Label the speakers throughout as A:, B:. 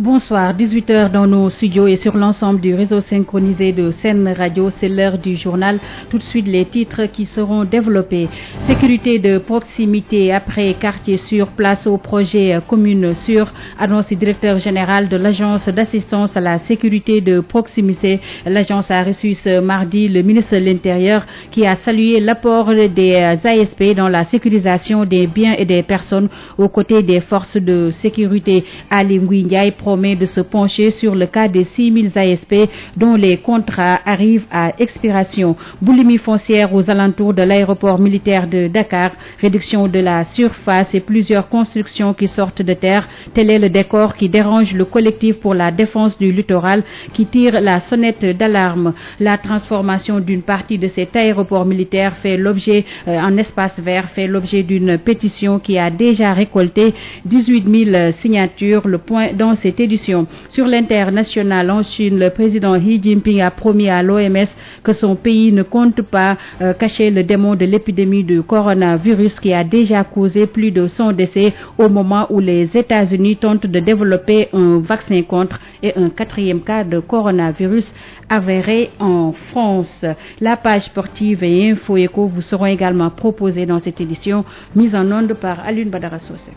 A: Bonsoir, 18h dans nos studios et sur l'ensemble du réseau synchronisé de Sen Radio, c'est l'heure du journal. Tout de suite les titres qui seront développés. Sécurité de proximité après quartier sûr, place au projet commune sûr, annonce le directeur général de l'agence d'assistance à la sécurité de proximité. L'agence a reçu ce mardi le ministre de l'Intérieur qui a salué l'apport des ASP dans la sécurisation des biens et des personnes aux côtés des forces de sécurité. Ali Ngouille Ndiaye promet de se pencher sur le cas des 6000 ASP dont les contrats arrivent à expiration. Boulimie foncière aux alentours de l'aéroport militaire de Dakar, réduction de la surface et plusieurs constructions qui sortent de terre. Tel est le décor qui dérange le collectif pour la défense du littoral qui tire la sonnette d'alarme. La transformation d'une partie de cet aéroport militaire fait l'objet en espace vert, fait l'objet d'une pétition qui a déjà récolté 18 000 signatures. Le point dans cette édition. Sur l'international en Chine, le président Xi Jinping a promis à l'OMS que son pays ne compte pas cacher le démon de l'épidémie du coronavirus qui a déjà causé plus de 100 décès au moment où les États-Unis tentent de développer un vaccin contre et un 4e cas de coronavirus avéré en France. La page sportive et Info Éco vous seront également proposées dans cette édition, mise en onde par Alioune Badara Sosé.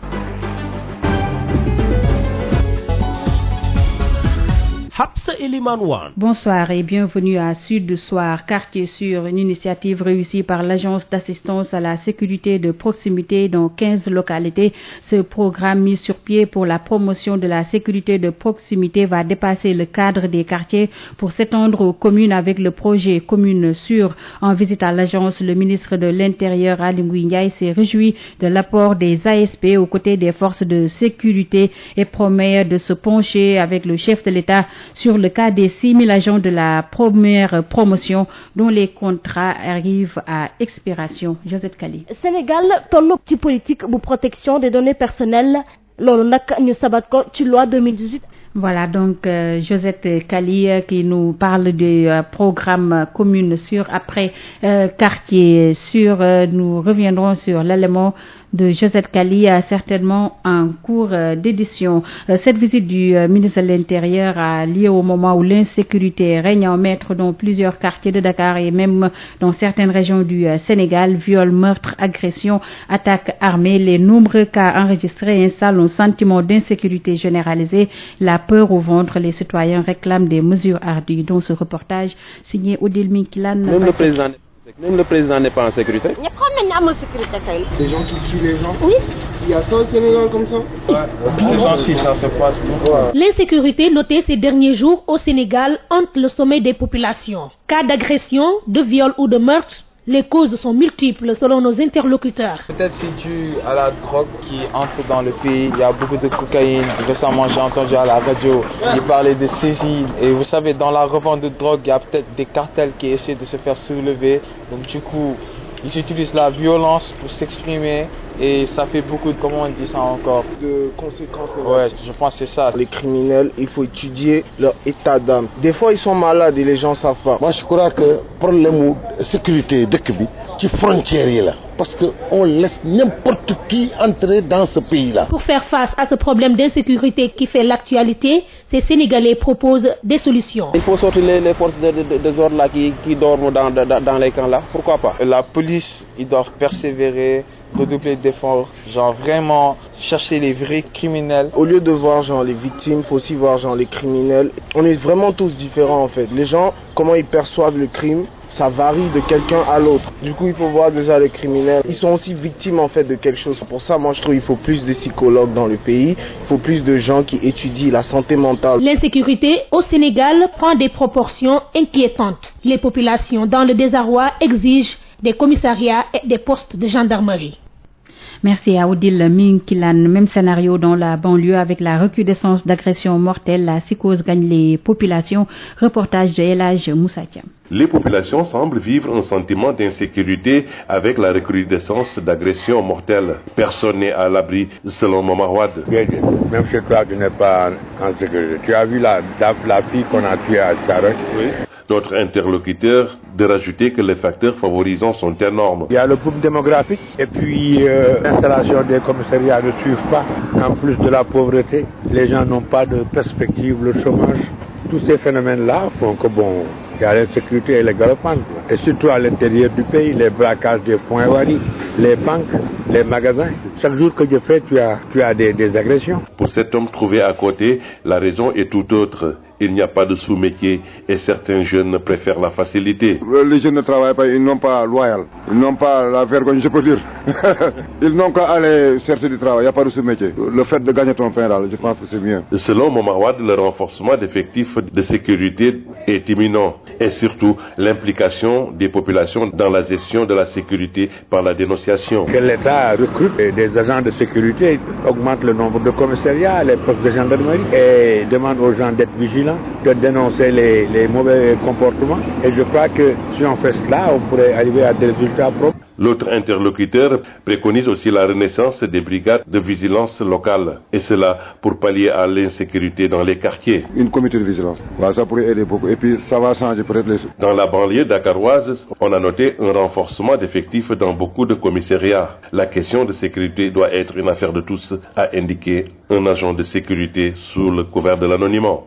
A: Bonsoir et bienvenue à Sud Soir, quartier sûr, une initiative réussie par l'agence d'assistance à la sécurité de proximité dans 15 localités. Ce programme mis sur pied pour la promotion de la sécurité de proximité va dépasser le cadre des quartiers pour s'étendre aux communes avec le projet Commune Sûre. En visite à l'agence, le ministre de l'Intérieur Ali Ngouille Ndiaye s'est réjoui de l'apport des ASP aux côtés des forces de sécurité et promet de se pencher avec le chef de l'État sur le cas des 6000 agents de la première promotion dont les contrats arrivent à expiration. Josette Kali.
B: Sénégal tollu ci politique bu protection des données personnelles loolu nag ñu sabat ko ci loi 2018.
A: Voilà donc Josette Kali qui nous parle du programme commune sûr après quartier sûr. Nous reviendrons sur l'élément de Josette Kali certainement en cours d'édition. Cette visite du ministre de l'Intérieur a lieu au moment où l'insécurité règne en maître dans plusieurs quartiers de Dakar et même dans certaines régions du Sénégal. Viols, meurtres, agressions, attaques armées, les nombreux cas enregistrés installent un sentiment d'insécurité généralisée. La peur au ventre, les citoyens réclament des mesures ardues. Dans ce reportage signé Odile Minkilan.
C: Même le président n'est pas en sécurité.
D: Les gens qui tuent les gens.
B: Oui.
D: Il y a ça au Sénégal comme ça.
C: Si ça se passe pourquoi?
E: L'insécurité notée ces derniers jours au Sénégal hante le sommet des populations. Cas d'agression, de viol ou de meurtre, les causes sont multiples selon nos interlocuteurs.
F: Peut-être c'est dû à la drogue qui entre dans le pays. Il y a beaucoup de cocaïne. Récemment, j'ai entendu à la radio, il parlait de saisies. Et vous savez, dans la revente de drogue, il y a peut-être des cartels qui essaient de se faire soulever. Donc du coup, ils utilisent la violence pour s'exprimer. Et ça fait beaucoup de, comment on dit ça encore,
D: de conséquences.
F: Ouais, je pense que c'est ça.
D: Les criminels, il faut étudier leur état d'âme. Des fois, ils sont malades et les gens ne savent pas.
G: Moi, je crois que le problème de sécurité de Kébi, c'est frontière là. Parce qu'on laisse n'importe qui entrer dans ce pays-là.
E: Pour faire face à ce problème d'insécurité qui fait l'actualité, ces Sénégalais proposent des solutions.
C: Il faut sortir les forces de ordre là qui dorment dans les camps là. Pourquoi pas?
F: La police, ils doivent persévérer, redoubler d'efforts, genre vraiment chercher les vrais criminels.
D: Au lieu de voir genre les victimes, il faut aussi voir genre les criminels. On est vraiment tous différents en fait. Les gens, comment ils perçoivent le crime, ça varie de quelqu'un à l'autre. Du coup, il faut voir déjà les criminels. Ils sont aussi victimes en fait de quelque chose. Pour ça, moi je trouve qu'il faut plus de psychologues dans le pays. Il faut plus de gens qui étudient la santé mentale.
E: L'insécurité au Sénégal prend des proportions inquiétantes. Les populations dans le désarroi exigent des commissariats et des postes de gendarmerie.
A: Merci à Odile Minkilan. Même scénario dans la banlieue avec la recrudescence d'agressions mortelles. La psychose gagne les populations. Reportage de Elhaj Moussatiam.
H: Les populations semblent vivre un sentiment d'insécurité avec la recrudescence d'agressions mortelles. Personne n'est à l'abri, selon Mama Wad.
I: Même chez toi, tu n'es pas en sécurité. Tu as vu la fille qu'on a tuée à Tcharoc?
H: Oui. Notre interlocuteur de rajouter que les facteurs favorisants sont énormes.
I: Il y a le boom démographique et puis l'installation des commissariats ne suivent pas. En plus de la pauvreté, les gens n'ont pas de perspective, le chômage. Tous ces phénomènes-là font que il y a l'insécurité et les galopantes. Et surtout à l'intérieur du pays, les braquages des points varis, les banques, les magasins. Chaque jour que je fais, tu as des agressions.
H: Pour cet homme trouvé à côté, la raison est tout autre. Il n'y a pas de sous-métier et certains jeunes préfèrent la facilité.
J: Les jeunes ne travaillent pas, ils n'ont pas loyal, ils n'ont pas la vergogne, je peux dire. Ils n'ont qu'à aller chercher du travail, il n'y a pas de sous-métier. Le fait de gagner ton pain, là, je pense que c'est mieux.
H: Selon Momawad, le renforcement d'effectifs de sécurité est imminent et surtout l'implication des populations dans la gestion de la sécurité par la dénonciation.
I: Que l'État recrute des agents de sécurité, augmente le nombre de commissariats, les postes de gendarmerie et demande aux gens d'être vigilants, de dénoncer les mauvais comportements. Et je crois que si on fait cela, on pourrait arriver à des résultats propres.
H: L'autre interlocuteur préconise aussi la renaissance des brigades de vigilance locale, et cela pour pallier à l'insécurité dans les quartiers.
J: Une comité de vigilance, là, ça pourrait aider beaucoup, et puis ça va changer peut-être les...
H: Dans la banlieue dakaroise, on a noté un renforcement d'effectifs dans beaucoup de commissariats. La question de sécurité doit être une affaire de tous, a indiqué un agent de sécurité sous le couvert de l'anonymat.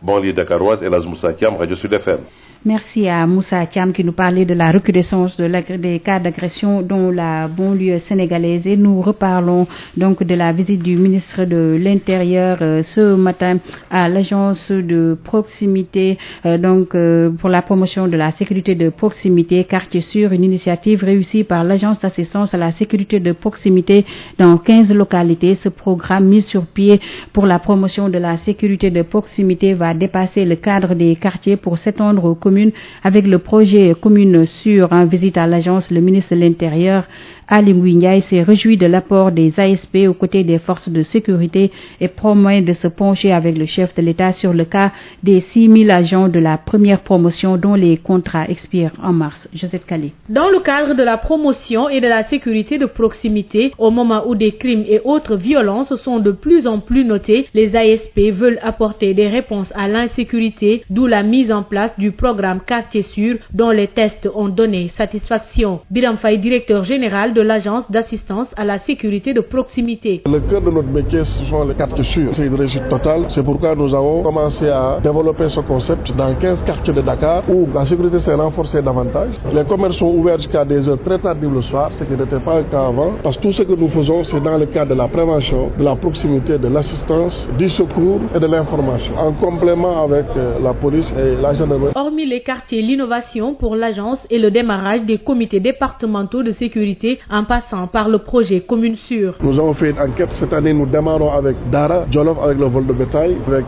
H: Banlieue dakaroise, Elaz Moussa Thiam, Radio Sud FM.
A: Merci à Moussa Thiam qui nous parlait de la recrudescence des cas d'agression dans la banlieue sénégalaise. Et nous reparlons donc de la visite du ministre de l'Intérieur ce matin à l'agence de proximité pour la promotion de la sécurité de proximité Quartier Sûr, une initiative réussie par l'agence d'assistance à la sécurité de proximité dans 15 localités. Ce programme mis sur pied pour la promotion de la sécurité de proximité va dépasser le cadre des quartiers pour s'étendre aux communes avec le projet Commune Sûre. En visite à l'agence, le ministre de l'Intérieur, Aly Ngouille Ndiaye, s'est réjoui de l'apport des ASP aux côtés des forces de sécurité et promet de se pencher avec le chef de l'État sur le cas des 6000 agents de la première promotion dont les contrats expirent en mars. Josette Kali.
E: Dans le cadre de la promotion et de la sécurité de proximité, au moment où des crimes et autres violences sont de plus en plus notés, les ASP veulent apporter des réponses à l'insécurité, d'où la mise en place du programme Quartier Sûr dont les tests ont donné satisfaction. Biram Faye, directeur général de l'agence d'assistance à la sécurité de proximité.
K: Le cœur de notre métier, ce sont les quartiers sûrs. C'est une réussite totale. C'est pourquoi nous avons commencé à développer ce concept dans 15 quartiers de Dakar où la sécurité s'est renforcée davantage. Les commerces sont ouverts jusqu'à des heures très tardives le soir, ce qui n'était pas le cas avant. Parce que tout ce que nous faisons, c'est dans le cadre de la prévention, de la proximité, de l'assistance, du secours et de l'information, en complément avec la police et la gendarmerie.
E: Hormis les quartiers, l'innovation pour l'agence et le démarrage des comités départementaux de sécurité en passant par le projet Commune Sûre.
K: Nous avons fait une enquête cette année, nous démarrons avec Dara, Djolof avec le vol de bétail, avec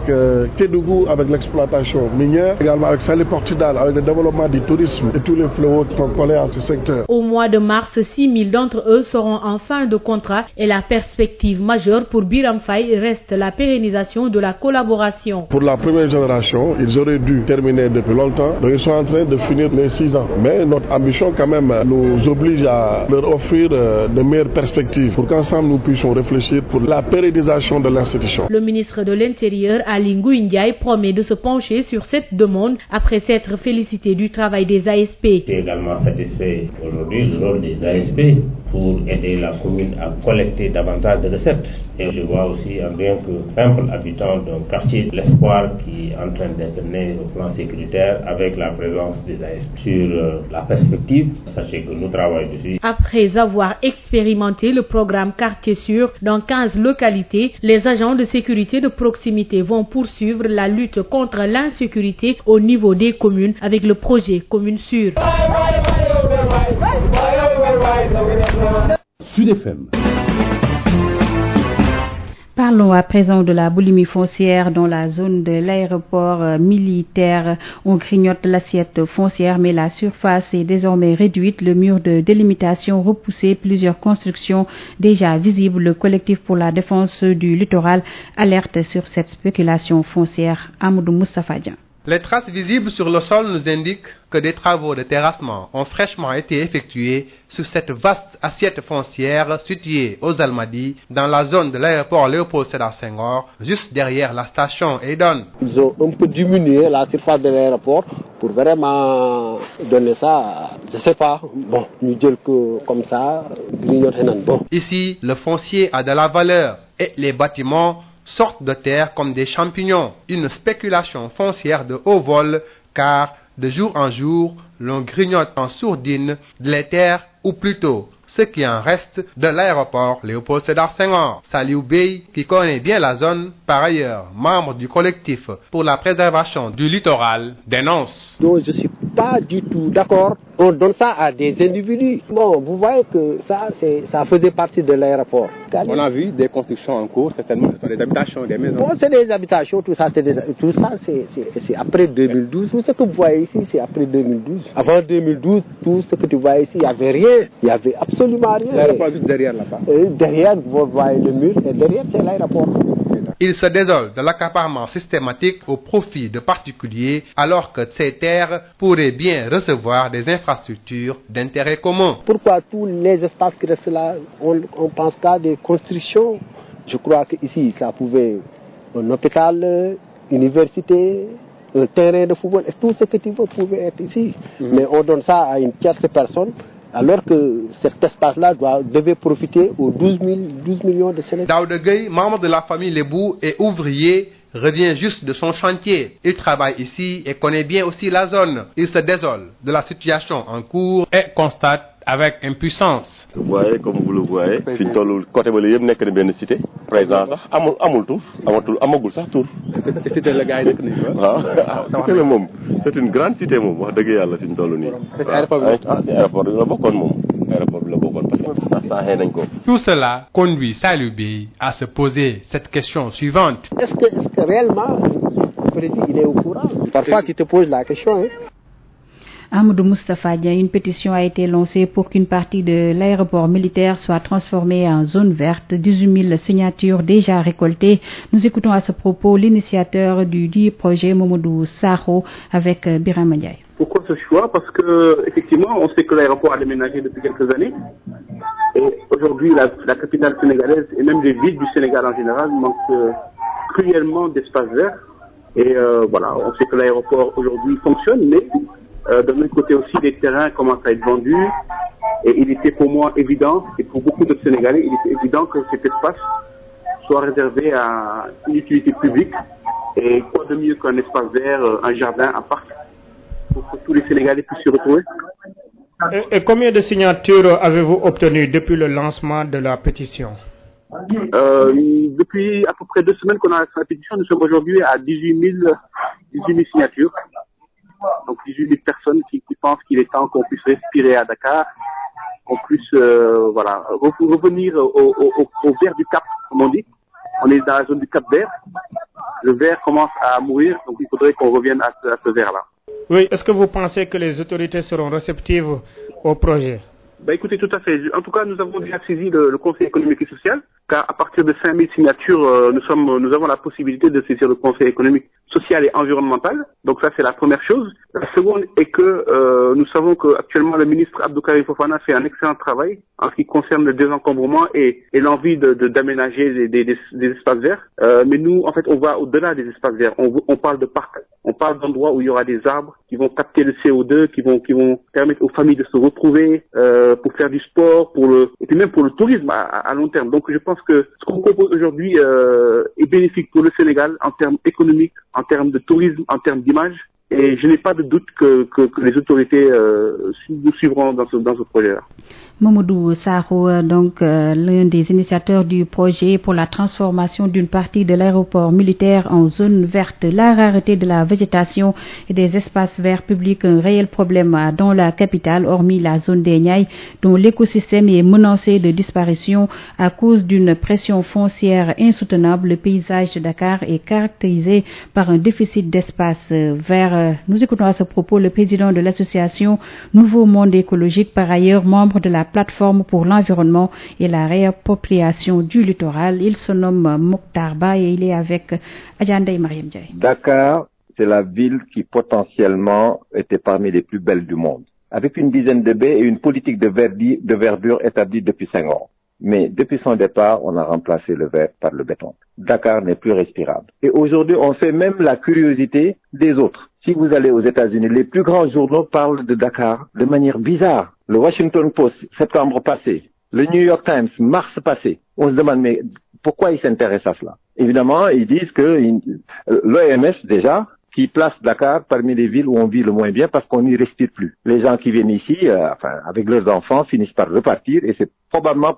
K: Kédougou avec l'exploitation minière, également avec Salé Portudal avec le développement du tourisme et tous les fléaux qui sont collés à ce secteur.
E: Au mois de mars, 6000 d'entre eux seront en fin de contrat et la perspective majeure pour Biram Faye reste la pérennisation de la collaboration.
K: Pour la première génération, ils auraient dû terminer depuis longtemps, donc ils sont en train de finir les 6 ans. Mais notre ambition quand même nous oblige à leur offrir de meilleures perspectives pour qu'ensemble nous puissions réfléchir pour la pérennisation de l'institution.
E: Le ministre de l'Intérieur, Aly Ngouille Ndiaye, promet de se pencher sur cette demande après s'être félicité du travail des ASP.
L: Je suis également satisfait aujourd'hui du rôle des ASP pour aider la commune à collecter davantage de recettes. Et je vois aussi en bien que simple habitant d'un quartier l'espoir qui est en train d'être né au plan sécuritaire avec la présence des ASP. Sur la perspective, sachez que nous travaillons dessus.
E: Après avoir expérimenté le programme Quartier Sûr dans 15 localités, les agents de sécurité de proximité vont poursuivre la lutte contre l'insécurité au niveau des communes avec le projet Commune Sûre.
M: Sud FM.
A: Parlons à présent de la boulimie foncière dans la zone de l'aéroport militaire. On grignote l'assiette foncière, mais la surface est désormais réduite. Le mur de délimitation repoussé, plusieurs constructions déjà visibles. Le collectif pour la défense du littoral alerte sur cette spéculation foncière. Amadou Moustapha Dian.
M: Les traces visibles sur le sol nous indiquent que des travaux de terrassement ont fraîchement été effectués sur cette vaste assiette foncière située aux Almadies, dans la zone de l'aéroport Léopold Sédar Senghor, juste derrière la station Eydon.
N: Ils ont un peu diminué la surface de l'aéroport pour vraiment donner ça, je sais pas, bon, nous dire que comme ça, bon.
M: Ici, le foncier a de la valeur et les bâtiments sortent de terre comme des champignons. Une spéculation foncière de haut vol, car de jour en jour, l'on grignote en sourdine les terres, ou plutôt ce qui en reste de l'aéroport Léopold Sédar Senghor. Saliou Bey, qui connaît bien la zone, par ailleurs membre du collectif pour la préservation du littoral, dénonce.
N: Donc je ne suis pas du tout d'accord. On donne ça à des individus. Bon, vous voyez que ça faisait partie de l'aéroport.
C: On a vu des constructions en cours, certainement, ce sont des habitations, des maisons.
N: Bon, c'est des habitations, tout ça, c'est après 2012. Tout ce que vous voyez ici, c'est après 2012. Avant 2012, tout ce que tu vois ici, il n'y avait rien. Il n'y avait absolument rien.
C: L'aéroport est juste derrière là-bas.
N: Derrière, vous voyez le mur, et derrière, c'est l'aéroport.
M: Il se désole de l'accaparement systématique au profit de particuliers, alors que ces terres pourraient bien recevoir des infrastructures d'intérêt commun.
N: Pourquoi tous les espaces qui restent là, on pense qu'à des constructions? Je crois qu'ici, ça pouvait un hôpital, université, un terrain de football, et tout ce que tu veux pouvait être ici. Mais on donne ça à une tierce personne, alors que cet espace-là devait profiter aux 12 millions de Sénégalais.
M: Daouda Gueye, membre de la famille Lebou et ouvrier, revient juste de son chantier. Il travaille ici et connaît bien aussi la zone. Il se désole de la situation en cours et constate avec impuissance.
H: Vous voyez, comme vous le voyez, fi ñu toll côté ba la yëpp nekk na benn cité président sax amul tur amagul sax tur.
C: Cité la gars yi nekk nañu fa.
H: waaw cité la moom c'est une grande cité moom wax dëgg yàlla fi ñu toll nii. aéroport bi la bokkoon moom. Aéroport bi la bokkoon parce que saaxee nañ ko.
M: Tout cela conduit Saliou Bey à se poser cette question suivante.
N: Est-ce que réellement le président il est au courant? Parfois tu te poses la question.
A: Amadou Moustapha Dia, une pétition a été lancée pour qu'une partie de l'aéroport militaire soit transformée en zone verte. 18 000 signatures déjà récoltées. Nous écoutons à ce propos l'initiateur du projet, Mamadou Sakho, avec Birama Ndiaye.
O: Pourquoi ce choix? Parce que effectivement, on sait que l'aéroport a déménagé depuis quelques années. Et aujourd'hui, la capitale sénégalaise et même les villes du Sénégal en général manquent cruellement d'espace vert. Et voilà, on sait que l'aéroport aujourd'hui fonctionne, mais d'un autre côté aussi, les terrains commencent à être vendus. Et il était pour moi évident, et pour beaucoup de Sénégalais, il était évident que cet espace soit réservé à une utilité publique. Et quoi de mieux qu'un espace vert, un jardin, un parc, pour que tous les Sénégalais puissent s'y retrouver.
P: Et combien de signatures avez-vous obtenues depuis le lancement de la pétition?
O: Depuis à peu près 2 semaines qu'on a lancé la pétition, nous sommes aujourd'hui à 18 000 signatures. Donc 18 000 personnes qui pensent qu'il est temps qu'on puisse respirer à Dakar, qu'on puisse revenir au vert du Cap, comme on dit. On est dans la zone du Cap Vert. Le vert commence à mourir, donc il faudrait qu'on revienne à ce vert-là.
P: Oui, est-ce que vous pensez que les autorités seront réceptives au projet?
O: Écoutez, tout à fait. En tout cas, nous avons déjà saisi le Conseil économique et social, car à partir de 5 000 signatures, nous avons la possibilité de saisir le Conseil économique, social et environnemental. Donc ça, c'est la première chose. La seconde est que nous savons qu'actuellement, le ministre Abdou Karim Fofana fait un excellent travail en ce qui concerne le désencombrement et l'envie d'aménager des espaces verts. Mais nous, en fait, on va au-delà des espaces verts. On parle de parcs. On parle d'endroits où il y aura des arbres qui vont capter le CO2, qui vont permettre aux familles de se retrouver, pour faire du sport, et puis même pour le tourisme à long terme. Donc je pense que ce qu'on propose aujourd'hui est bénéfique pour le Sénégal en termes économiques, en termes de tourisme, en termes d'image. Et je n'ai pas de doute que les autorités nous suivront dans ce projet-là.
A: Mamadou Sakho, donc l'un des initiateurs du projet pour la transformation d'une partie de l'aéroport militaire en zone verte. La rareté de la végétation et des espaces verts publics, un réel problème dans la capitale, hormis la zone des Niayes, dont l'écosystème est menacé de disparition à cause d'une pression foncière insoutenable. Le paysage de Dakar est caractérisé par un déficit d'espace vert. Nous écoutons à ce propos le président de l'association Nouveau Monde écologique, par ailleurs membre de la plateforme pour l'environnement et la réappropriation du littoral. Il se nomme Mokhtar Ba et il est avec Adjandei Mariam Ndiaye.
Q: Dakar, c'est la ville qui potentiellement était parmi les plus belles du monde, avec une dizaine de baies et une politique de verdure établie depuis 5 ans. Mais depuis son départ, on a remplacé le verre par le béton. Dakar n'est plus respirable. Et aujourd'hui, on fait même la curiosité des autres. Si vous allez aux États-Unis, les plus grands journaux parlent de Dakar de manière bizarre. Le Washington Post, septembre passé. Le New York Times, mars passé. On se demande, mais pourquoi ils s'intéressent à cela? Évidemment, ils disent que l'OMS, déjà, qui place Dakar parmi les villes où on vit le moins bien parce qu'on n'y respire plus. Les gens qui viennent ici, avec leurs enfants, finissent par repartir et c'est probablement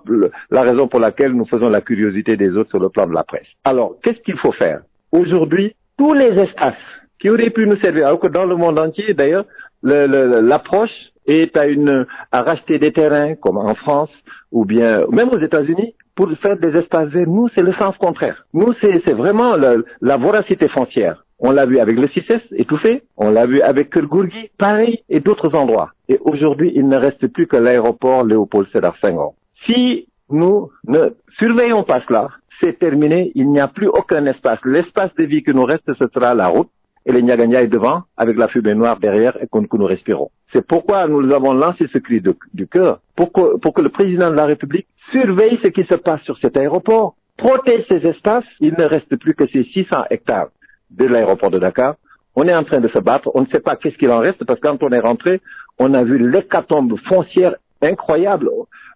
Q: la raison pour laquelle nous faisons la curiosité des autres sur le plan de la presse. Alors, qu'est-ce qu'il faut faire? Aujourd'hui, tous les espaces qui auraient pu nous servir, alors que dans le monde entier, d'ailleurs, l'approche est à racheter des terrains, comme en France, ou bien même aux États-Unis, pour faire des espaces verts. Nous, c'est le sens contraire. Nous, c'est vraiment la voracité foncière. On l'a vu avec le CICES, étouffé. On l'a vu avec Kergourgui, pareil, et d'autres endroits. Et aujourd'hui, il ne reste plus que l'aéroport Léopold Sédar Senghor. Si nous ne surveillons pas cela, c'est terminé. Il n'y a plus aucun espace. L'espace de vie que nous reste, ce sera la route et les Niagagna devant, avec la fumée noire derrière et que nous respirons. C'est pourquoi nous avons lancé ce cri du cœur, pour que le président de la République surveille ce qui se passe sur cet aéroport, protège ces espaces. Il ne reste plus que ces 600 hectares de l'aéroport de Dakar. On est en train de se battre. On ne sait pas qu'est-ce qu'il en reste parce que quand on est rentré, on a vu l'hécatombe foncière incroyable.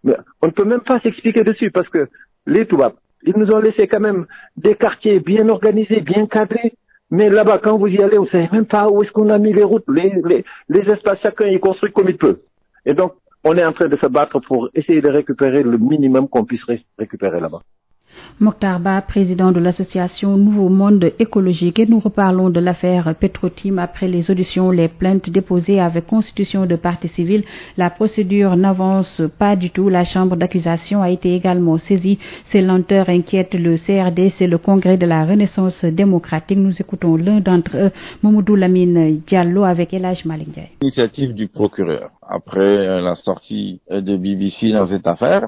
Q: Mais on ne peut même pas s'expliquer dessus parce que les Toubabs, ils nous ont laissé quand même des quartiers bien organisés, bien cadrés. Mais là-bas, quand vous y allez, vous ne savez même pas où est-ce qu'on a mis les routes, les espaces, chacun y construit comme il peut. Et donc, on est en train de se battre pour essayer de récupérer le minimum qu'on puisse récupérer là-bas.
A: Mokhtar Ba, président de l'association Nouveau Monde Écologique, et nous reparlons de l'affaire Petrotim. Après les auditions, les plaintes déposées avec constitution de partie civile, la procédure n'avance pas du tout. La chambre d'accusation a été également saisie. Ces lenteurs inquiètent le CRD, c'est le Congrès de la Renaissance démocratique. Nous écoutons l'un d'entre eux, Mamadou Lamine Diallo, avec El Hadj Malick Ndiaye.
R: Initiative du procureur. Après la sortie de BBC dans cette affaire,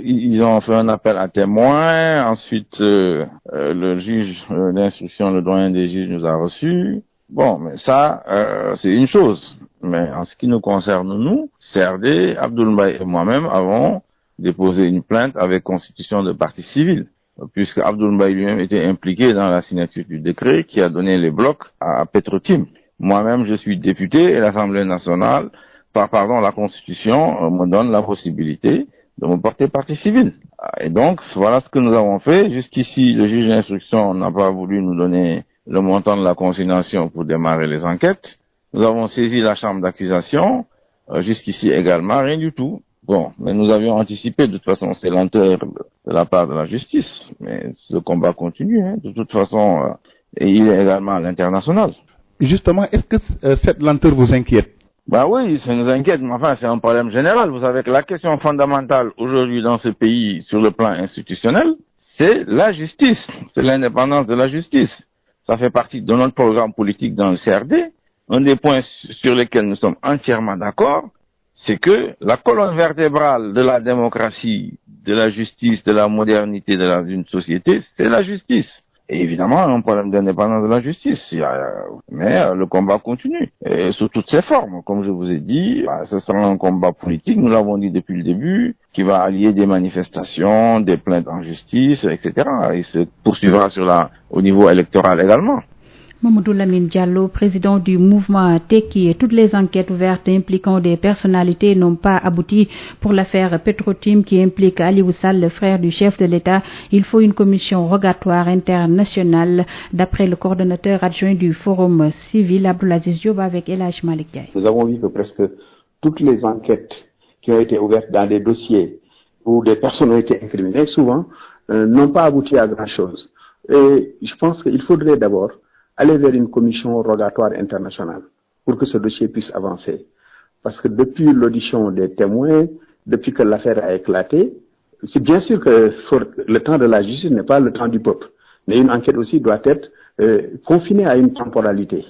R: ils ont fait un appel à témoins. Ensuite, le juge d'instruction, le doyen des juges, nous a reçus. Bon, mais ça, c'est une chose. Mais en ce qui nous concerne, nous, CRD, Abdoul Mbaye et moi-même avons déposé une plainte avec constitution de partie civile, puisque Abdoul Mbaye lui-même était impliqué dans la signature du décret qui a donné les blocs à Petrotim. Moi-même, je suis député et l'Assemblée nationale, la Constitution me donne la possibilité de me porter partie civile. Et donc, voilà ce que nous avons fait. Jusqu'ici, le juge d'instruction n'a pas voulu nous donner le montant de la consignation pour démarrer les enquêtes. Nous avons saisi la chambre d'accusation. Jusqu'ici également, rien du tout. Bon, mais nous avions anticipé, de toute façon, ces lenteurs de la part de la justice. Mais ce combat continue, de toute façon, et il est également à l'international.
S: Justement, est-ce que cette lenteur vous inquiète?
R: Oui, ça nous inquiète, mais enfin, c'est un problème général. Vous savez que la question fondamentale aujourd'hui dans ce pays, sur le plan institutionnel, c'est la justice. C'est l'indépendance de la justice. Ça fait partie de notre programme politique dans le CRD. Un des points sur lesquels nous sommes entièrement d'accord, c'est que la colonne vertébrale de la démocratie, de la justice, de la modernité d'une société, c'est la justice. Et évidemment, un problème d'indépendance de la justice. Mais le combat continue. Et sous toutes ses formes. Comme je vous ai dit, ce sera un combat politique, nous l'avons dit depuis le début, qui va allier des manifestations, des plaintes en justice, etc. Et se poursuivra au niveau électoral également.
A: Mamadou Lamine Diallo, président du mouvement Tekki, et toutes les enquêtes ouvertes impliquant des personnalités n'ont pas abouti pour l'affaire Petrotim qui implique Aliou Sall, le frère du chef de l'État. Il faut une commission rogatoire internationale, d'après le coordonnateur adjoint du Forum civil, Abdoulaziz Diop, avec El Hadj Malick Ndiaye.
T: Nous avons vu que presque toutes les enquêtes qui ont été ouvertes dans des dossiers où des personnes ont été incriminées, souvent, n'ont pas abouti à grand-chose. Et je pense qu'il faudrait d'abord aller vers une commission rogatoire internationale pour que ce dossier puisse avancer. Parce que depuis l'audition des témoins, depuis que l'affaire a éclaté, c'est bien sûr que le temps de la justice n'est pas le temps du peuple. Mais une enquête aussi doit être confinée à une temporalité.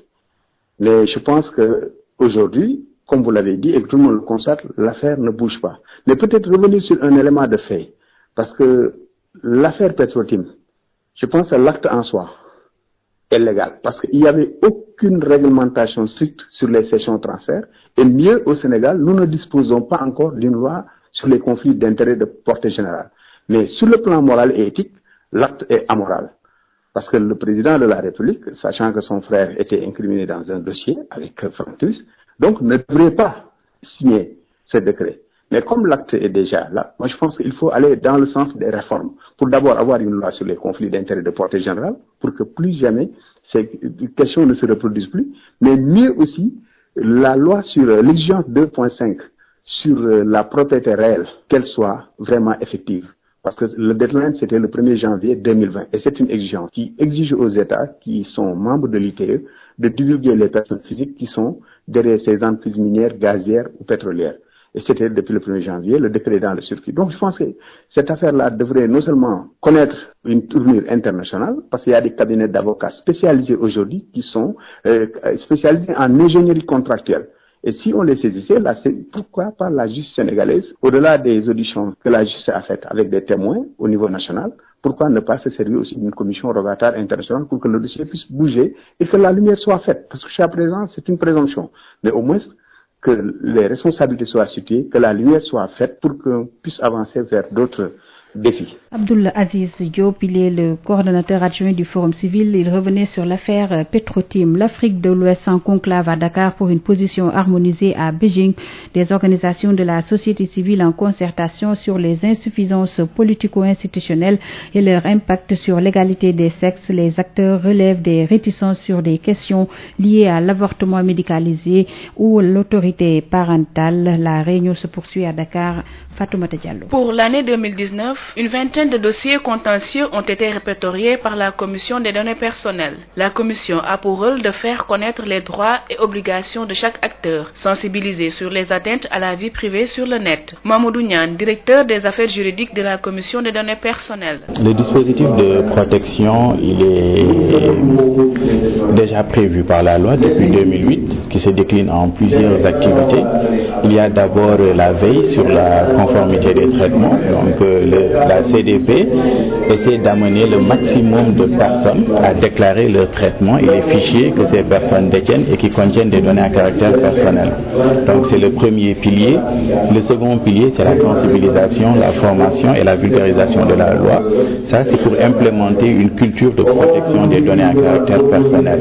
T: Mais je pense que aujourd'hui, comme vous l'avez dit et que tout le monde le constate, l'affaire ne bouge pas. Mais peut-être revenir sur un élément de fait. Parce que l'affaire Petrotim, je pense à l'acte en soi. est légal. Parce qu'il n'y avait aucune réglementation stricte sur les cessions-transferts. Et mieux, au Sénégal, nous ne disposons pas encore d'une loi sur les conflits d'intérêts de portée générale. Mais sur le plan moral et éthique, l'acte est amoral. Parce que le président de la République, sachant que son frère était incriminé dans un dossier avec Franck Timis, donc ne devrait pas signer ce décret. Mais comme l'acte est déjà là, moi je pense qu'il faut aller dans le sens des réformes. Pour d'abord avoir une loi sur les conflits d'intérêts de portée générale, pour que plus jamais ces questions ne se reproduisent plus. Mais mieux aussi, la loi sur l'exigence 2.5, sur la propriété réelle, qu'elle soit vraiment effective. Parce que le deadline, c'était le 1er janvier 2020. Et c'est une exigence qui exige aux États qui sont membres de l'ITE de divulguer les personnes physiques qui sont derrière ces entreprises minières, gazières ou pétrolières. Et c'était depuis le 1er janvier, le décret est dans le circuit. Donc je pense que cette affaire-là devrait non seulement connaître une tournure internationale, parce qu'il y a des cabinets d'avocats spécialisés aujourd'hui qui sont spécialisés en ingénierie contractuelle. Et si on les saisissait, là, c'est pourquoi pas la justice sénégalaise, au-delà des auditions que la justice a faites avec des témoins au niveau national, pourquoi ne pas se servir aussi d'une commission rogatoire internationale pour que le dossier puisse bouger et que la lumière soit faite. Parce que jusqu'à présent, c'est une présomption. Mais au moins, que les responsabilités soient situées, que la lumière soit faite pour qu'on puisse avancer vers d'autres défis.
A: Abdoul Aziz Diop, il est le coordonnateur adjoint du Forum civil. Il revenait sur l'affaire Petrotim. L'Afrique de l'Ouest en conclave à Dakar pour une position harmonisée à Beijing. Des organisations de la société civile en concertation sur les insuffisances politico-institutionnelles et leur impact sur l'égalité des sexes. Les acteurs relèvent des réticences sur des questions liées à l'avortement médicalisé ou l'autorité parentale. La réunion se poursuit à Dakar. Fatoumata Diallo.
U: Pour l'année 2019, une vingtaine de dossiers contentieux ont été répertoriés par la Commission des données personnelles. La Commission a pour rôle de faire connaître les droits et obligations de chaque acteur, sensibiliser sur les atteintes à la vie privée sur le net. Mamoudou Niane, directeur des affaires juridiques de la Commission des données personnelles.
V: Le dispositif de protection, il est déjà prévu par la loi depuis 2008, qui se décline en plusieurs activités. Il y a d'abord la veille sur la conformité des traitements. Donc la CDP essaie d'amener le maximum de personnes à déclarer leur traitement et les fichiers que ces personnes détiennent et qui contiennent des données à caractère personnel. Donc c'est le premier pilier. Le second pilier, c'est la sensibilisation, la formation et la vulgarisation de la loi. Ça, c'est pour implémenter une culture de protection des données à caractère personnel.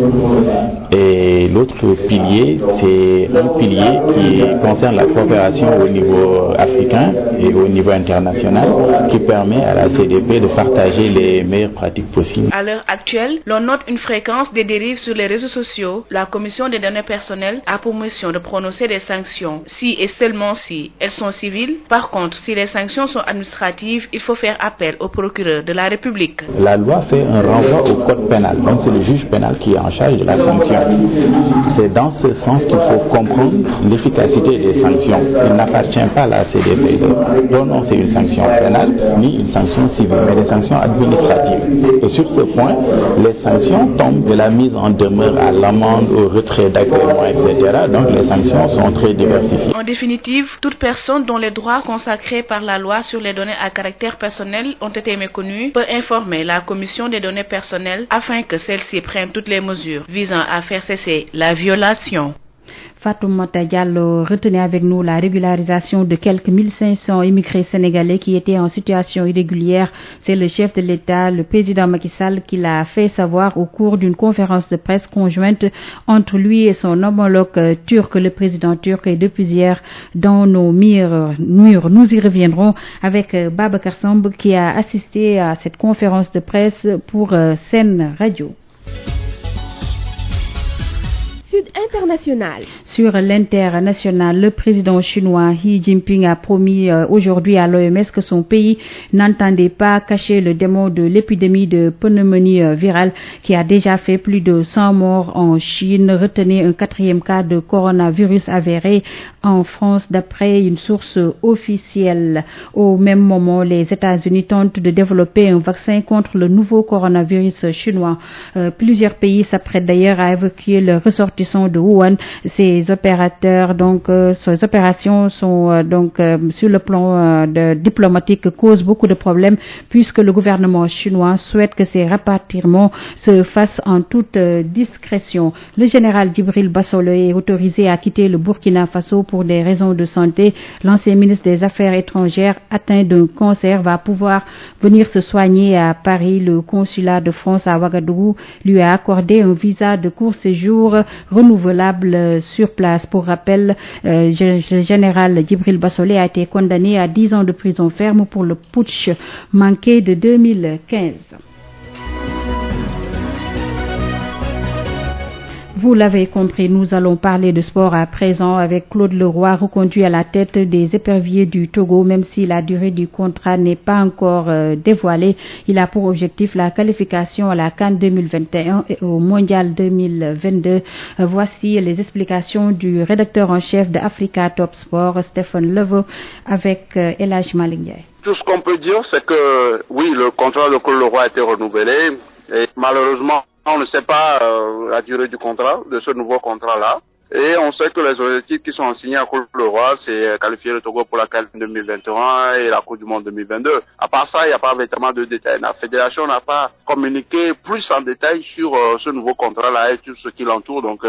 V: Et l'autre pilier, c'est un pilier qui concerne la coopération au niveau africain et au niveau international, qui permet à la CDP de partager les meilleures pratiques possibles.
U: À l'heure actuelle, l'on note une fréquence des dérives sur les réseaux sociaux. La Commission des données personnelles a pour mission de prononcer des sanctions, si et seulement si elles sont civiles. Par contre, si les sanctions sont administratives, il faut faire appel au procureur de la République.
V: La loi fait un renvoi au code pénal, donc c'est le juge pénal qui est en charge de la sanction. C'est dans ce sens qu'il faut comprendre l'efficacité des sanctions. Il n'appartient pas à la CDP de prononcer une sanction pénale ni une sanction civile, mais des sanctions administratives. Et sur ce point, les sanctions tombent de la mise en demeure à l'amende, au retrait d'agrément, etc. Donc les sanctions sont très diversifiées.
U: En définitive, toute personne dont les droits consacrés par la loi sur les données à caractère personnel ont été méconnus peut informer la Commission des données personnelles afin que celle-ci prenne toutes les mesures visant à faire cesser la violation.
A: Fatoumata Diallo, retenez avec nous la régularisation de quelques 1500 immigrés sénégalais qui étaient en situation irrégulière. C'est le chef de l'État, le président Macky Sall, qui l'a fait savoir au cours d'une conférence de presse conjointe entre lui et son homologue turc, le président turc, et depuis hier dans nos murs. Nous y reviendrons avec Babacar Samb qui a assisté à cette conférence de presse pour Sen Radio.
B: International.
A: Sur l'international, le président chinois Xi Jinping a promis aujourd'hui à l'OMS que son pays n'entendait pas cacher le démon de l'épidémie de pneumonie virale qui a déjà fait plus de 100 morts en Chine. Retenez un 4e cas de coronavirus avéré en France d'après une source officielle. Au même moment, les États-Unis tentent de développer un vaccin contre le nouveau coronavirus chinois. Plusieurs pays s'apprêtent d'ailleurs à évacuer leurs ressortissants de Wuhan. Ces ces opérateurs. Donc, ces opérations sont sur le plan diplomatique causent beaucoup de problèmes puisque le gouvernement chinois souhaite que ces rapatriements se fassent en toute discrétion. Le général Djibril Bassolé est autorisé à quitter le Burkina Faso pour des raisons de santé. L'ancien ministre des Affaires étrangères atteint d'un cancer va pouvoir venir se soigner à Paris. Le consulat de France à Ouagadougou lui a accordé un visa de court séjour renouvelable sur place. Pour rappel, le général Djibril Bassolé a été condamné à 10 ans de prison ferme pour le putsch manqué de 2015. Vous l'avez compris, nous allons parler de sport à présent avec Claude Leroy, reconduit à la tête des éperviers du Togo, même si la durée du contrat n'est pas encore dévoilée. Il a pour objectif la qualification à la CAN 2021 et au Mondial 2022. Voici les explications du rédacteur en chef de Africa Top Sport, Stéphane Leveau, avec El Hadj Malick Ndiaye.
F: Tout ce qu'on peut dire, c'est que oui, le contrat de Claude Leroy a été renouvelé et malheureusement, on ne sait pas la durée du contrat, de ce nouveau contrat-là. Et on sait que les objectifs qui sont signés à Claude Leroy, c'est qualifier le Togo pour la CAN 2021 et la Coupe du Monde 2022. À part ça, il n'y a pas véritablement de détails. La fédération n'a pas communiqué plus en détail sur ce nouveau contrat-là et tout ce qui l'entoure. Donc,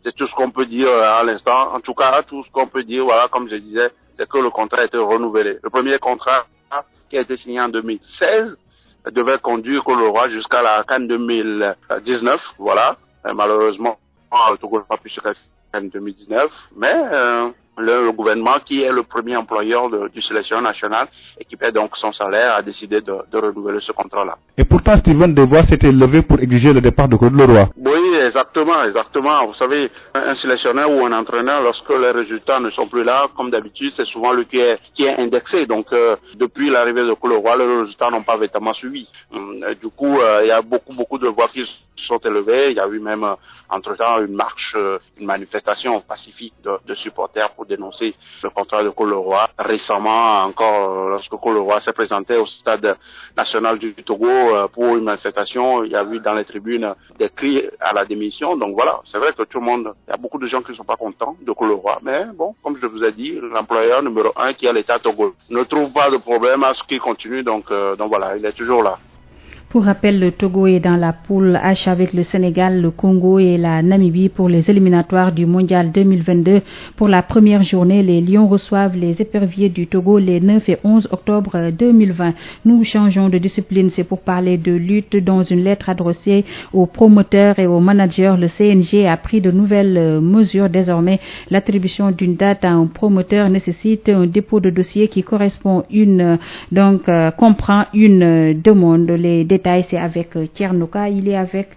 F: c'est tout ce qu'on peut dire à l'instant. En tout cas, tout ce qu'on peut dire, voilà, comme je disais, c'est que le contrat a été renouvelé. Le premier contrat qui a été signé en 2016, devait conduire Claude Leroy jusqu'à la CAN 2019, voilà. Et malheureusement, le Togo n'a pas pu se qualifier à la CAN 2019, mais le gouvernement, qui est le premier employeur du sélection national et qui paie donc son salaire, a décidé de renouveler ce contrat-là.
S: Et pourtant, Steven Devois s'était levé pour exiger le départ de Claude Leroy.
F: Oui, exactement. Vous savez, un sélectionneur ou un entraîneur, lorsque les résultats ne sont plus là, comme d'habitude, c'est souvent lui qui est indexé. Donc, depuis l'arrivée de Claude Leroy, les résultats n'ont pas véritablement suivi. Du coup, il y a beaucoup de voix qui sont élevées. Il y a eu même, entre-temps, une marche, une manifestation pacifique de supporters pour dénoncer le contrat de Claude Leroy. Récemment, encore, lorsque Claude Leroy s'est présenté au stade national du Togo pour une manifestation, il y a eu dans les tribunes des cris à la démission. Donc voilà, c'est vrai que tout le monde, il y a beaucoup de gens qui ne sont pas contents de Claude Leroy, mais bon, comme je vous ai dit, l'employeur numéro 1 qui est l'État Togo ne trouve pas de problème à ce qu'il continue, donc voilà, il est toujours là.
A: Pour rappel, le Togo est dans la poule H avec le Sénégal, le Congo et la Namibie pour les éliminatoires du Mondial 2022. Pour la première journée, les Lions reçoivent les éperviers du Togo les 9 et 11 octobre 2020. Nous changeons de discipline, c'est pour parler de lutte. Dans une lettre adressée aux promoteurs et aux managers, le CNG a pris de nouvelles mesures. Désormais, l'attribution d'une date à un promoteur nécessite un dépôt de dossier qui correspond comprend une demande. Les détails, c'est avec Tchernouka, il est avec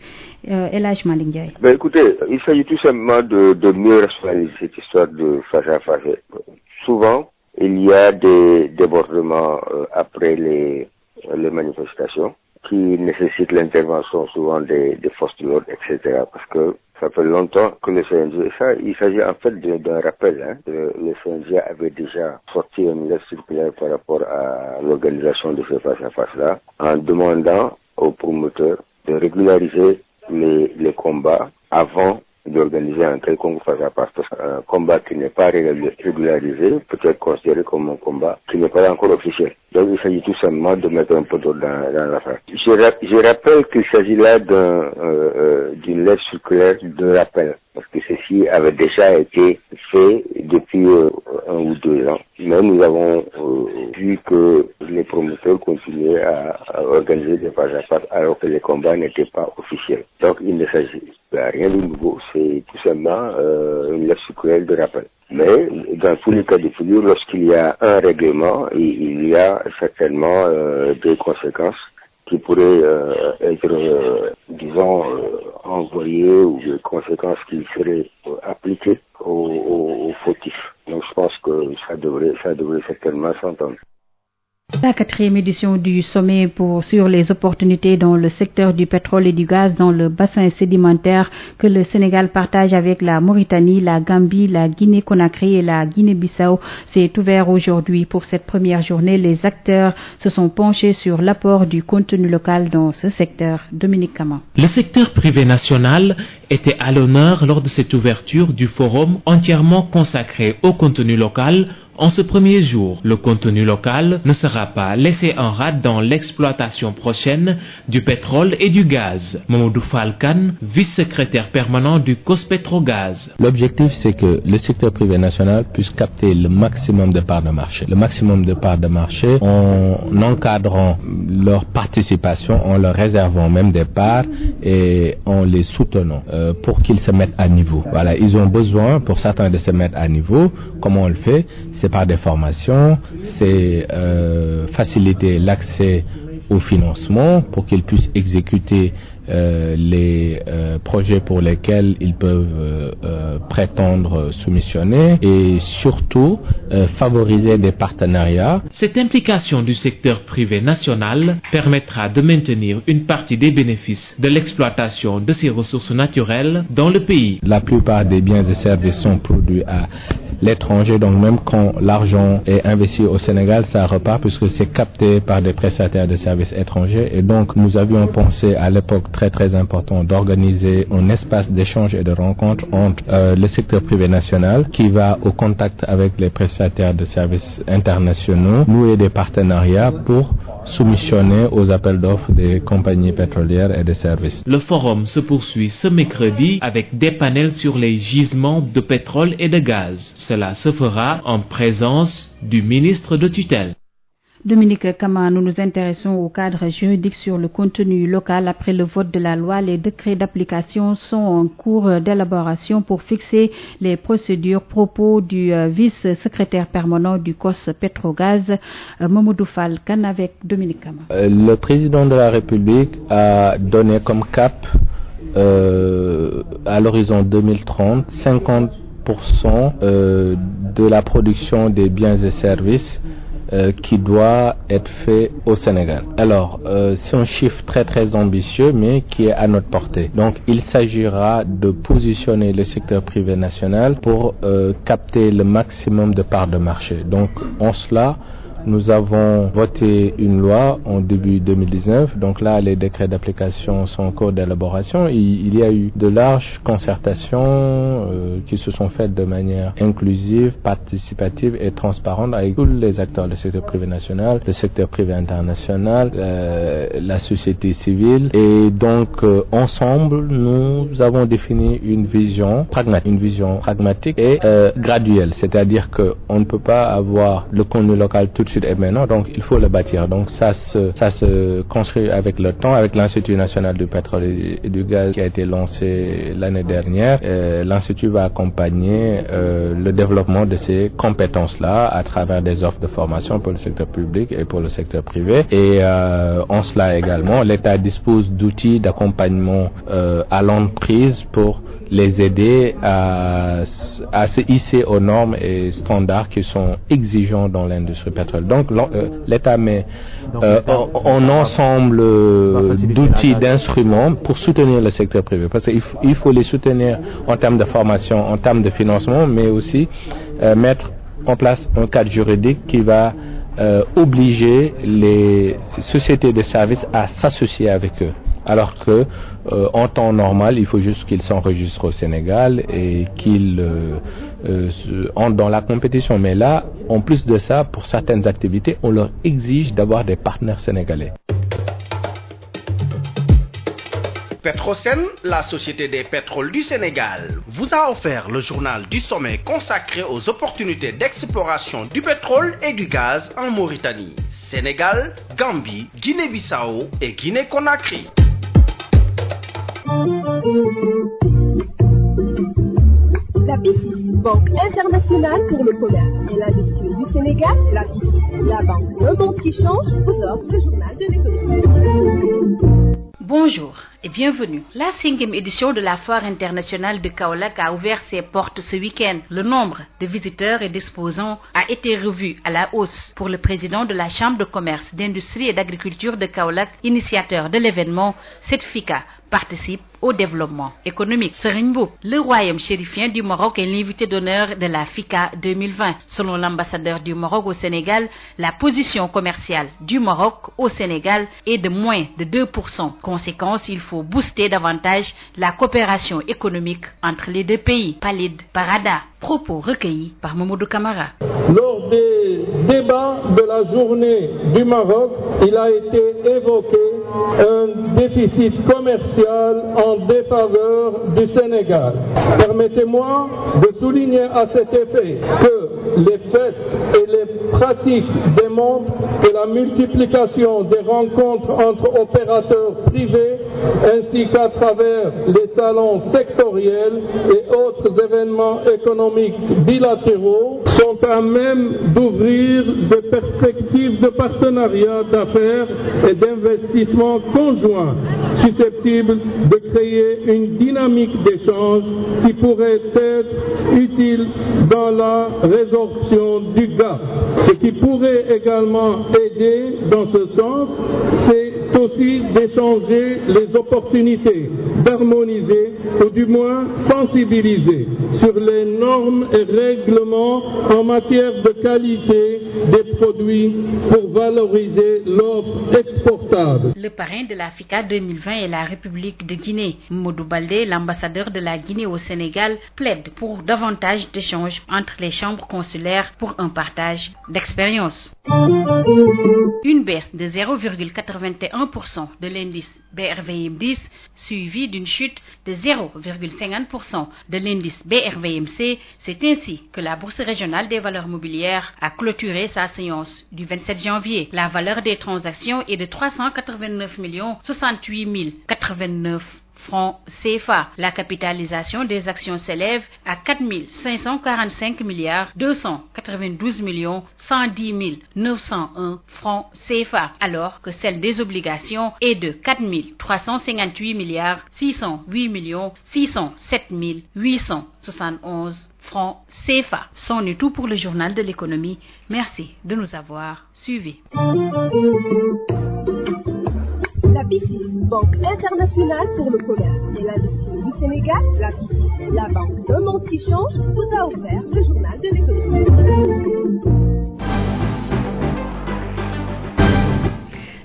A: El Hadj Malick Ndiaye.
G: Écoutez, il s'agit tout simplement de mieux rationaliser cette histoire de face à face. Souvent, il y a des débordements après les manifestations qui nécessitent l'intervention souvent des forces de l'ordre, etc. Parce que ça fait longtemps que le CNG, il s'agit en fait d'un rappel. Le CNG avait déjà sorti une lettre circulaire par rapport à l'organisation de ce face-à-face-là, en demandant aux promoteurs de régulariser les combats avant d'organiser un quelconque face-à-face. Parce qu'un combat qui n'est pas régularisé peut être considéré comme un combat qui n'est pas encore officiel. Donc il s'agit tout simplement de mettre un peu d'ordre dans l'affaire. Je rappelle qu'il s'agit là d'une lettre circulaire de rappel, parce que ceci avait déjà été fait depuis 1 ou 2 ans. Mais nous avons vu que les promoteurs continuaient à organiser des face-à-face alors que les combats n'étaient pas officiels. Donc il ne s'agit de rien de nouveau, c'est tout simplement une lettre circulaire de rappel. Mais dans tous les cas de figure, lorsqu'il y a un règlement, il y a certainement des conséquences qui pourraient être, envoyées, ou des conséquences qui seraient appliquées aux fautifs. Donc je pense que ça devrait certainement s'entendre.
A: La 4e édition du sommet sur les opportunités dans le secteur du pétrole et du gaz dans le bassin sédimentaire que le Sénégal partage avec la Mauritanie, la Gambie, la Guinée-Conakry et la Guinée-Bissau s'est ouvert aujourd'hui. Pour cette première journée, les acteurs se sont penchés sur l'apport du contenu local dans ce secteur. Dominique Kama.
W: Le secteur privé national
D: était à l'honneur lors de cette ouverture du forum entièrement consacré au contenu local. En ce premier jour, le contenu local ne sera pas laissé en rade dans l'exploitation prochaine du pétrole et du gaz. Mamadou Fall Kane, vice-secrétaire permanent du COS-Petrogaz.
I: L'objectif, c'est que le secteur privé national puisse capter le maximum de parts de marché. Le maximum de parts de marché en encadrant leur participation, en leur réservant même des parts et en les soutenant pour qu'ils se mettent à niveau. Voilà, ils ont besoin, pour certains, de se mettre à niveau. Comment on le fait? C'est par des formations, c'est faciliter l'accès au financement pour qu'ils puissent exécuter les projets pour lesquels ils peuvent prétendre soumissionner et surtout favoriser des partenariats.
D: Cette implication du secteur privé national permettra de maintenir une partie des bénéfices de l'exploitation de ces ressources naturelles dans le pays.
I: La plupart des biens et services sont produits à l'étranger, donc même quand l'argent est investi au Sénégal, ça repart puisque c'est capté par des prestataires de services étrangers. Et donc nous avions pensé à l'époque très important d'organiser un espace d'échange et de rencontre entre le secteur privé national qui va au contact avec les prestataires de services internationaux, nouer des partenariats pour soumissionner aux appels d'offres des compagnies pétrolières et de services.
D: Le forum se poursuit ce mercredi avec des panels sur les gisements de pétrole et de gaz. Cela se fera en présence du ministre de tutelle.
A: Dominique Kama, nous nous intéressons au cadre juridique sur le contenu local. Après le vote de la loi, les décrets d'application sont en cours d'élaboration pour fixer les procédures. Propos du vice-secrétaire permanent du COS-Petrogaz, Mamadou Fall Kane, avec Dominique Kama.
I: Le président de la République a donné comme cap à l'horizon 2030 50% de la production des biens et services qui doit être fait au Sénégal. Alors, c'est un chiffre très ambitieux, mais qui est à notre portée. Donc, il s'agira de positionner le secteur privé national pour capter le maximum de parts de marché. Donc, en cela, nous avons voté une loi en début 2019, donc là les décrets d'application sont en cours d'élaboration. Il y a eu de larges concertations qui se sont faites de manière inclusive, participative et transparente avec tous les acteurs du secteur privé national, le secteur privé international, la société civile. Et donc ensemble, nous avons défini une vision pragmatique et graduelle, c'est-à-dire qu'on ne peut pas avoir le contenu local tout de suite et maintenant, donc il faut le bâtir. Donc ça se construit avec le temps, avec l'Institut national du pétrole et du gaz qui a été lancé l'année dernière. L'Institut va accompagner le développement de ces compétences-là à travers des offres de formation pour le secteur public et pour le secteur privé. Et en cela également, l'État dispose d'outils d'accompagnement à longue prise pour les aider à se hisser aux normes et standards qui sont exigeants dans l'industrie pétrolière. Donc l'État met un ensemble d'outils, d'instruments pour soutenir le secteur privé. Parce qu'il faut les soutenir en termes de formation, en termes de financement, mais aussi mettre en place un cadre juridique qui va obliger les sociétés de services à s'associer avec eux. Alors que en temps normal, il faut juste qu'ils s'enregistrent au Sénégal et qu'ils entrent dans la compétition. Mais là, en plus de ça, pour certaines activités, on leur exige d'avoir des partenaires sénégalais.
W: Petrosen, la société des pétroles du Sénégal, vous a offert le journal du sommet consacré aux opportunités d'exploration du pétrole et du gaz en Mauritanie, Sénégal, Gambie, Guinée-Bissau et Guinée-Conakry.
X: La BICIS, Banque internationale pour le commerce et l'industrie du Sénégal, la BICIS, la banque Le Monde qui change, vous offre le journal de l'économie.
A: Bonjour et bienvenue. La 5e édition de la Foire internationale de Kaolack a ouvert ses portes ce week-end. Le nombre de visiteurs et d'exposants a été revu à la hausse pour le président de la Chambre de commerce, d'industrie et d'agriculture de Kaolack, initiateur de l'événement, Setfika, participent au développement économique. Serigne Mboup, le royaume chérifien du Maroc est l'invité d'honneur de la FICA 2020. Selon l'ambassadeur du Maroc au Sénégal, la position commerciale du Maroc au Sénégal est de moins de 2%. Conséquence, il faut booster davantage la coopération économique entre les deux pays. Palid Parada, propos recueillis par Mamadou Camara.
E: Lors des débats de la journée du Maroc, il a été évoqué un déficit commercial en défaveur du Sénégal. Permettez-moi de souligner à cet effet que les faits et les pratiques démontrent que la multiplication des rencontres entre opérateurs privés ainsi qu'à travers les salons sectoriels et autres événements économiques bilatéraux sont à même d'ouvrir des perspectives de partenariat d'affaires et d'investissement conjoints susceptibles de créer une dynamique d'échange qui pourrait être utile dans la résorption du gap. Ce qui pourrait également aider dans ce sens, c'est aussi d'échanger les opportunités, d'harmoniser ou du moins sensibiliser sur les normes et règlements en matière de qualité des produits pour valoriser l'offre exportable.
A: Le parrain de la FICA 2020 est la République de Guinée. Modou Baldé, l'ambassadeur de la Guinée au Sénégal, plaide pour davantage d'échanges entre les chambres consulaires pour un partage d'expérience. Une baisse de 0,81% de l'indice BRVM10 suivie d'une chute de 0,50% de l'indice BRVMC. C'est ainsi que la Bourse régionale des valeurs mobilières a clôturé sa séance du 27 janvier. La valeur des transactions est de 389 68 089 francs CFA. La capitalisation des actions s'élève à 4 545 292 110 901 francs CFA, alors que celle des obligations est de 4 358 608 607 871 francs CFA. C'en est tout pour le journal de l'économie. Merci de nous avoir suivis.
X: La BICIS, Banque internationale pour le commerce et l'industrie du Sénégal, la BICIS, la banque d'un monde qui change, vous a offert le journal de l'économie.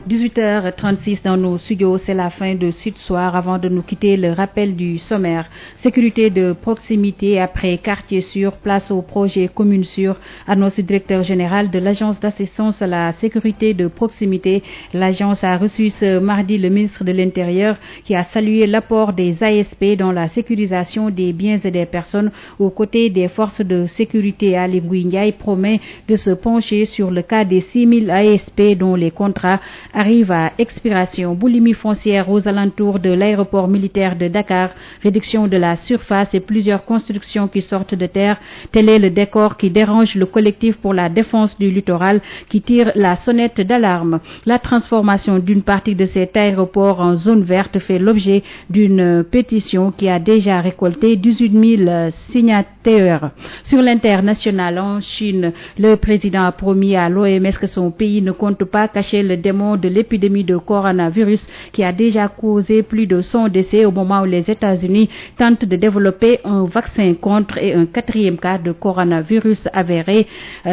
A: 18h36 dans nos studios, c'est la fin de Sud Soir. Avant de nous quitter, le rappel du sommaire. Sécurité de proximité après quartier sûr, place au projet commune sûre, annonce du directeur général de l'agence d'assistance à la sécurité de proximité. L'agence a reçu ce mardi le ministre de l'Intérieur qui a salué l'apport des ASP dans la sécurisation des biens et des personnes aux côtés des forces de sécurité. Ali Ngouille Ndiaye promet de se pencher sur le cas des 6000 ASP dont les contrats arrive à expiration. Boulimie foncière aux alentours de l'aéroport militaire de Dakar, réduction de la surface et plusieurs constructions qui sortent de terre. Tel est le décor qui dérange le collectif pour la défense du littoral qui tire la sonnette d'alarme. La transformation d'une partie de cet aéroport en zone verte fait l'objet d'une pétition qui a déjà récolté 18 000 signataires. Sur l'international en Chine, le président a promis à l'OMS que son pays ne compte pas cacher le démon de l'épidémie de coronavirus qui a déjà causé plus de 100 décès au moment où les États-Unis tentent de développer un vaccin contre et un 4e cas de coronavirus avéré,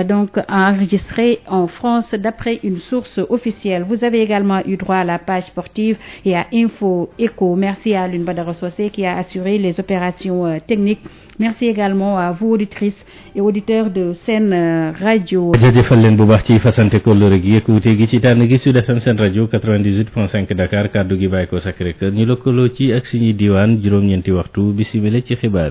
A: donc enregistré en France d'après une source officielle. Vous avez également eu droit à la page sportive et à Info Éco. Merci à Lune Badara Socé qui a assuré les opérations techniques. Merci également à vous auditrices et auditeurs de Sen Radio.
I: jaajëfal leen bu baax ci fasante kóllëre gi écouté gi ci tànn gi Sud FM Sen Radio 98.5 Dakar kaddu gi bàyyi ko Sacré-Cœur ñu lëkkaloo ci ak suñuy diwaan juróom-ñeenti waxtu bisimila ci xibaar yi.